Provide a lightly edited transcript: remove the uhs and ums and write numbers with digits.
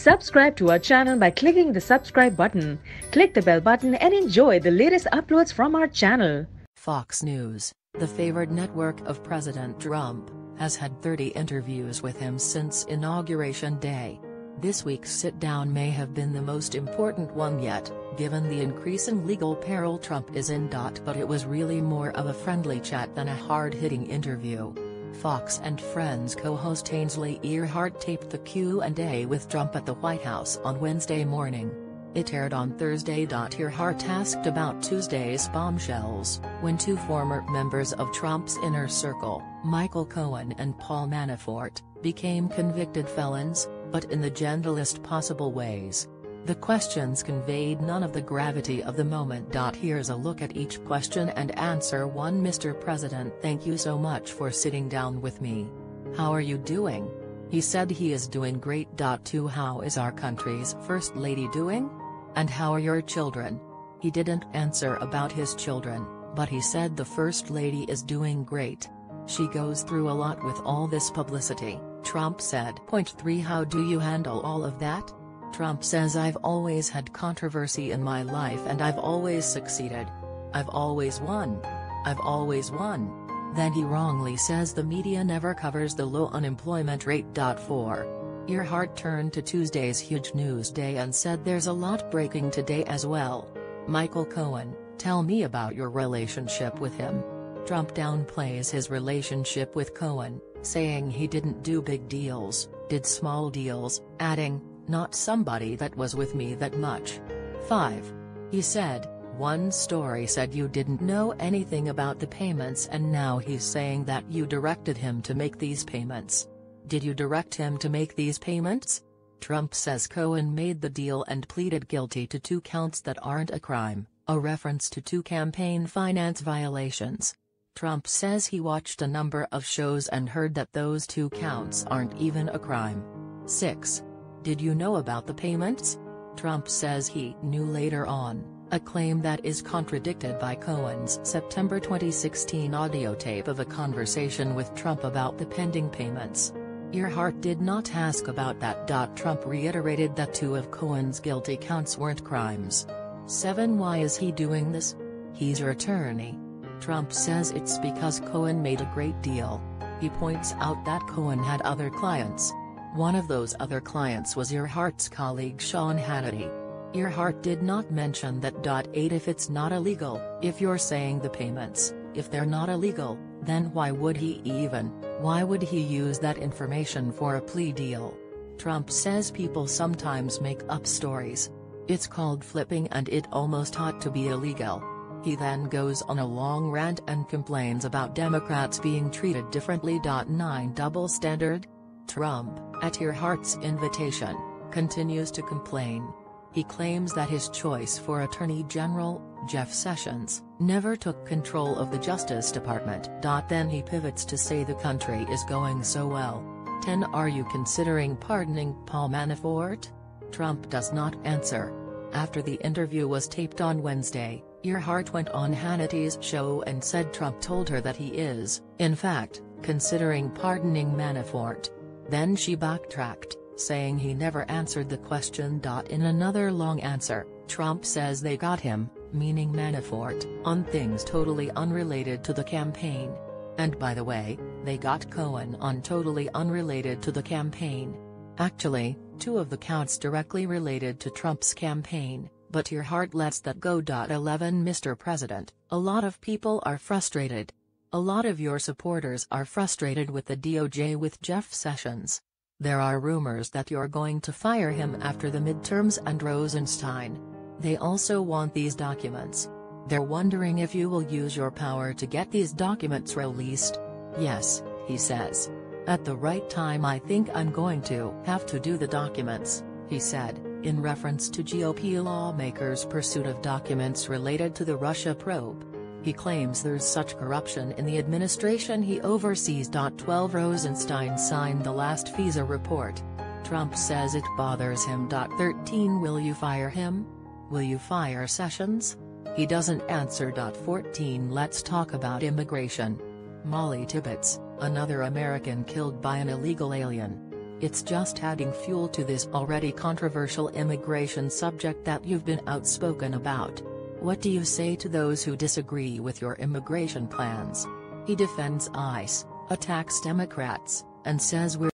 Subscribe to our channel by clicking the subscribe button. Click the bell button and enjoy the latest uploads from our channel. Fox News, the favored network of President Trump, has had 30 interviews with him since Inauguration Day. This week's sit-down may have been the most important one yet, given the increasing legal peril Trump is in. But it was really more of a friendly chat than a hard-hitting interview. Fox and Friends co-host Ainsley Earhardt taped the Q&A with Trump at the White House on Wednesday morning. It aired on Thursday. Earhardt asked about Tuesday's bombshells, when two former members of Trump's inner circle, Michael Cohen and Paul Manafort, became convicted felons, but in the gentlest possible ways. The questions conveyed none of the gravity of the moment. Here's a look at each question and answer. 1. Mr. President, thank you so much for sitting down with me. How are you doing? He said he is doing great. 2. How is our country's First Lady doing? And how are your children? He didn't answer about his children, but he said the First Lady is doing great. She goes through a lot with all this publicity, Trump said. 3. How do you handle all of that? Trump says I've always had controversy in my life and I've always succeeded. I've always won. I've always won. Then he wrongly says the media never covers the low unemployment rate. 4. Earhardt turned to Tuesday's huge news day and said there's a lot breaking today as well. Michael Cohen, tell me about your relationship with him. Trump downplays his relationship with Cohen, saying he didn't do big deals, did small deals, adding, not somebody that was with me that much. 5. He said, one story said you didn't know anything about the payments and now he's saying that you directed him to make these payments. Did you direct him to make these payments? Trump says Cohen made the deal and pleaded guilty to 2 counts that aren't a crime, a reference to 2 campaign finance violations. Trump says he watched a number of shows and heard that those 2 counts aren't even a crime. 6. Did you know about the payments? Trump says he knew later on, a claim that is contradicted by Cohen's September 2016 audio tape of a conversation with Trump about the pending payments. Earhardt did not ask about that. Trump reiterated that 2 of Cohen's guilty counts weren't crimes. 7. Why is he doing this? He's your attorney. Trump says it's because Cohen made a great deal. He points out that Cohen had other clients. One of those other clients was Earhardt's colleague Sean Hannity. Earhardt did not mention that. 8. If it's not illegal, if you're saying the payments, if they're not illegal, then why would he use that information for a plea deal? Trump says people sometimes make up stories. It's called flipping and it almost ought to be illegal. He then goes on a long rant and complains about Democrats being treated differently. 9. Double standard? Trump, at Earhardt's invitation, continues to complain. He claims that his choice for Attorney General, Jeff Sessions, never took control of the Justice Department. Then he pivots to say the country is going so well. 10. Are you considering pardoning Paul Manafort? Trump does not answer. After the interview was taped on Wednesday, Earhardt went on Hannity's show and said Trump told her that he is, in fact, considering pardoning Manafort. Then she backtracked, saying he never answered the question. In another long answer, Trump says they got him, meaning Manafort, on things totally unrelated to the campaign. And by the way, they got Cohen on totally unrelated to the campaign. Actually, 2 of the counts directly related to Trump's campaign, but Earhardt lets that go. 11. Mr. President, a lot of people are frustrated. A lot of your supporters are frustrated with the DOJ with Jeff Sessions. There are rumors that you're going to fire him after the midterms and Rosenstein. They also want these documents. They're wondering if you will use your power to get these documents released. Yes, he says. At the right time I think I'm going to have to do the documents, he said, in reference to GOP lawmakers' pursuit of documents related to the Russia probe. He claims there's such corruption in the administration he oversees. 12. Rosenstein signed the last FISA report. Trump says it bothers him. 13. Will you fire him? Will you fire Sessions? He doesn't answer. 14. Let's talk about immigration. Molly Tibbetts, another American killed by an illegal alien. It's just adding fuel to this already controversial immigration subject that you've been outspoken about. What do you say to those who disagree with your immigration plans? He defends ICE, attacks Democrats, and says we're